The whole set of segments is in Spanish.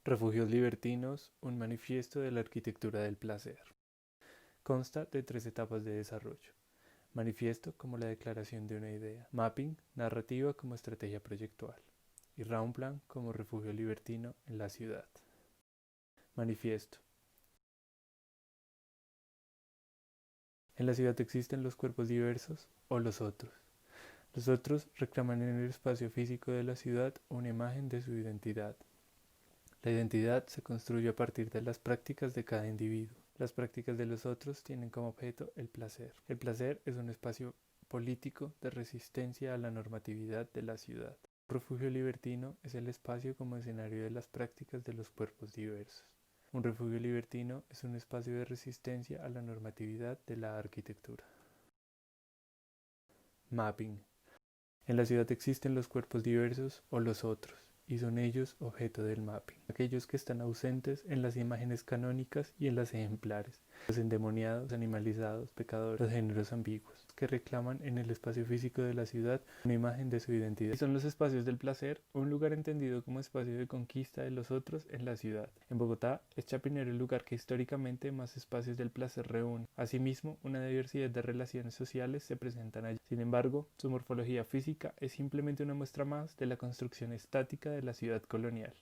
Refugios libertinos, un manifiesto de la arquitectura del placer. Consta de 3 etapas de desarrollo. Manifiesto como la declaración de una idea. Mapping, narrativa como estrategia proyectual. Y Raunplan como refugio libertino en la ciudad. Manifiesto. En la ciudad existen los cuerpos diversos o los otros. Los otros reclaman en el espacio físico de la ciudad una imagen de su identidad. La identidad se construye a partir de las prácticas de cada individuo. Las prácticas de los otros tienen como objeto el placer. El placer es un espacio político de resistencia a la normatividad de la ciudad. Un refugio libertino es el espacio como escenario de las prácticas de los cuerpos diversos. Un refugio libertino es un espacio de resistencia a la normatividad de la arquitectura. Mapping. En la ciudad existen los cuerpos diversos o los otros, y son ellos objeto del mapping. Aquellos que están ausentes en las imágenes canónicas y en las ejemplares, los endemoniados, animalizados, pecadores, los géneros ambiguos, que reclaman en el espacio físico de la ciudad una imagen de su identidad. Y son los espacios del placer, un lugar entendido como espacio de conquista de los otros en la ciudad. En Bogotá es Chapinero el lugar que históricamente más espacios del placer reúne. Asimismo, una diversidad de relaciones sociales se presentan allí. Sin embargo, su morfología física es simplemente una muestra más de la construcción estática de la ciudad colonial.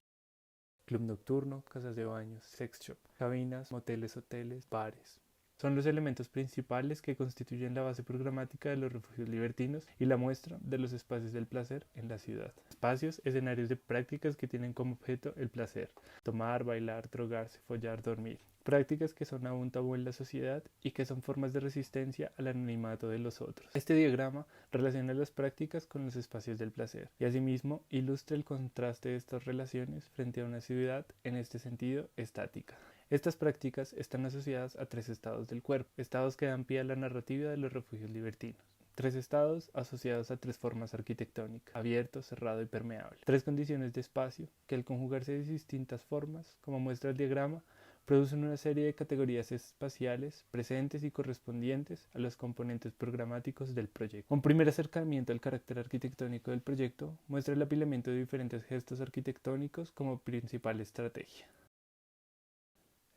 Club nocturno, casas de baños, sex shop, cabinas, moteles, hoteles, bares. Son los elementos principales que constituyen la base programática de los refugios libertinos y la muestra de los espacios del placer en la ciudad. Espacios, escenarios de prácticas que tienen como objeto el placer: tomar, bailar, drogarse, follar, dormir. Prácticas que son aún tabú en la sociedad y que son formas de resistencia al anonimato de los otros. Este diagrama relaciona las prácticas con los espacios del placer y asimismo ilustra el contraste de estas relaciones frente a una ciudad, en este sentido, estática. Estas prácticas están asociadas a 3 estados del cuerpo, estados que dan pie a la narrativa de los refugios libertinos. 3 estados asociados a 3 formas arquitectónicas: abierto, cerrado y permeable. 3 condiciones de espacio que, al conjugarse de distintas formas, como muestra el diagrama, producen una serie de categorías espaciales presentes y correspondientes a los componentes programáticos del proyecto. Un primer acercamiento al carácter arquitectónico del proyecto muestra el apilamiento de diferentes gestos arquitectónicos como principal estrategia.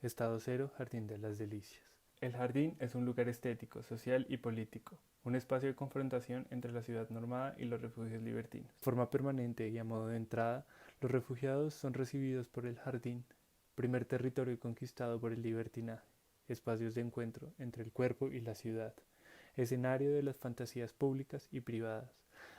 Estado 0, Jardín de las Delicias. El jardín es un lugar estético, social y político, un espacio de confrontación entre la ciudad normada y los refugios libertinos. De forma permanente y a modo de entrada, los refugiados son recibidos por el jardín, primer territorio conquistado por el libertinaje, espacios de encuentro entre el cuerpo y la ciudad, escenario de las fantasías públicas y privadas,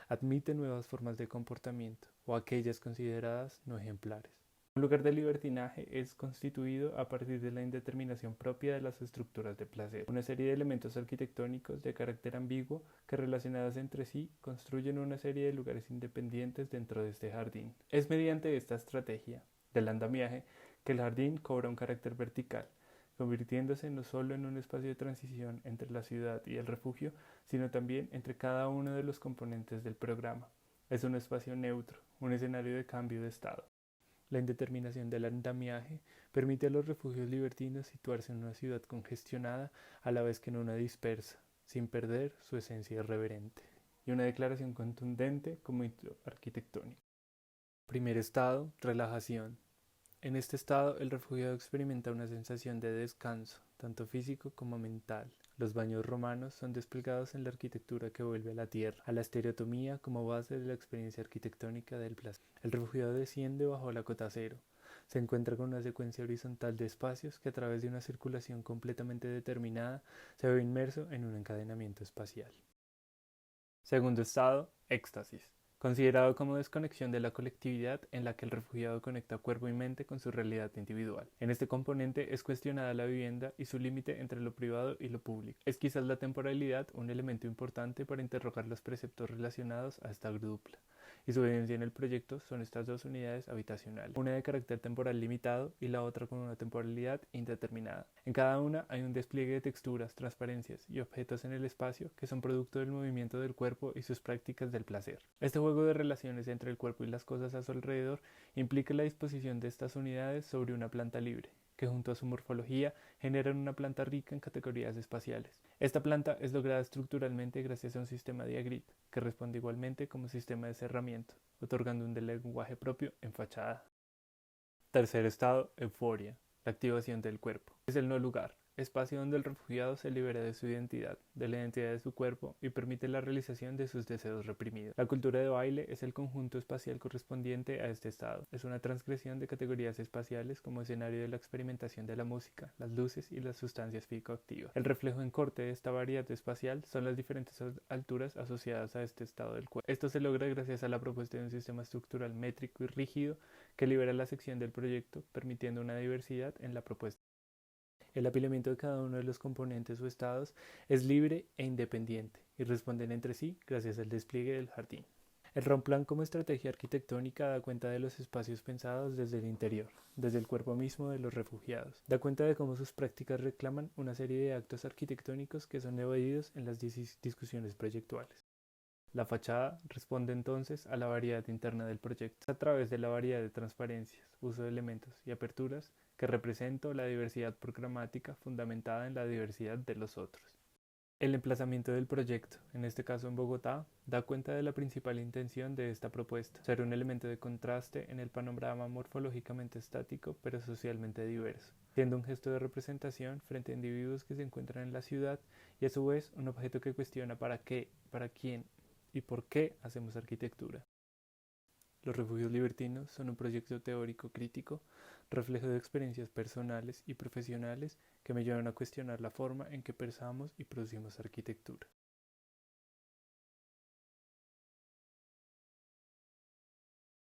admite nuevas formas de comportamiento o aquellas consideradas no ejemplares. Un lugar de libertinaje es constituido a partir de la indeterminación propia de las estructuras de placer, una serie de elementos arquitectónicos de carácter ambiguo que, relacionados entre sí, construyen una serie de lugares independientes dentro de este jardín. Es mediante esta estrategia del andamiaje que el jardín cobra un carácter vertical, convirtiéndose no solo en un espacio de transición entre la ciudad y el refugio, sino también entre cada uno de los componentes del programa. Es un espacio neutro, un escenario de cambio de estado. La indeterminación del andamiaje permite a los refugios libertinos situarse en una ciudad congestionada a la vez que en una dispersa, sin perder su esencia irreverente, y una declaración contundente como hito arquitectónico. Primer estado, relajación. En este estado, el refugiado experimenta una sensación de descanso, tanto físico como mental. Los baños romanos son desplegados en la arquitectura que vuelve a la tierra, a la estereotomía como base de la experiencia arquitectónica del placer. El refugiado desciende bajo la cota cero. Se encuentra con una secuencia horizontal de espacios que, a través de una circulación completamente determinada, se ve inmerso en un encadenamiento espacial. Segundo estado, éxtasis. Considerado como desconexión de la colectividad, en la que el refugiado conecta cuerpo y mente con su realidad individual. En este componente es cuestionada la vivienda y su límite entre lo privado y lo público. Es quizás la temporalidad un elemento importante para interrogar los preceptos relacionados a esta dupla, y su evidencia en el proyecto son estas 2 unidades habitacionales, una de carácter temporal limitado y la otra con una temporalidad indeterminada. En cada una hay un despliegue de texturas, transparencias y objetos en el espacio que son producto del movimiento del cuerpo y sus prácticas del placer. Este juego de relaciones entre el cuerpo y las cosas a su alrededor implica la disposición de estas unidades sobre una planta libre, que junto a su morfología generan una planta rica en categorías espaciales. Esta planta es lograda estructuralmente gracias a un sistema de grid, que responde igualmente como sistema de cerramiento, otorgando un lenguaje propio en fachada. Tercer estado, euforia, la activación del cuerpo. Es el no lugar, espacio donde el refugiado se libera de su identidad, de la identidad de su cuerpo y permite la realización de sus deseos reprimidos. La cultura de baile es el conjunto espacial correspondiente a este estado. Es una transgresión de categorías espaciales como escenario de la experimentación de la música, las luces y las sustancias psicoactivas. El reflejo en corte de esta variedad espacial son las diferentes alturas asociadas a este estado del cuerpo. Esto se logra gracias a la propuesta de un sistema estructural métrico y rígido que libera la sección del proyecto, permitiendo una diversidad en la propuesta. El apilamiento de cada uno de los componentes o estados es libre e independiente y responden entre sí gracias al despliegue del jardín. El Romplan como estrategia arquitectónica da cuenta de los espacios pensados desde el interior, desde el cuerpo mismo de los refugiados. Da cuenta de cómo sus prácticas reclaman una serie de actos arquitectónicos que son evadidos en las discusiones proyectuales. La fachada responde entonces a la variedad interna del proyecto a través de la variedad de transparencias, uso de elementos y aperturas que represento la diversidad programática fundamentada en la diversidad de los otros. El emplazamiento del proyecto, en este caso en Bogotá, da cuenta de la principal intención de esta propuesta, ser un elemento de contraste en el panorama morfológicamente estático pero socialmente diverso, siendo un gesto de representación frente a individuos que se encuentran en la ciudad y a su vez un objeto que cuestiona para qué, para quién y por qué hacemos arquitectura. Los refugios libertinos son un proyecto teórico crítico, reflejo de experiencias personales y profesionales que me llevan a cuestionar la forma en que pensamos y producimos arquitectura.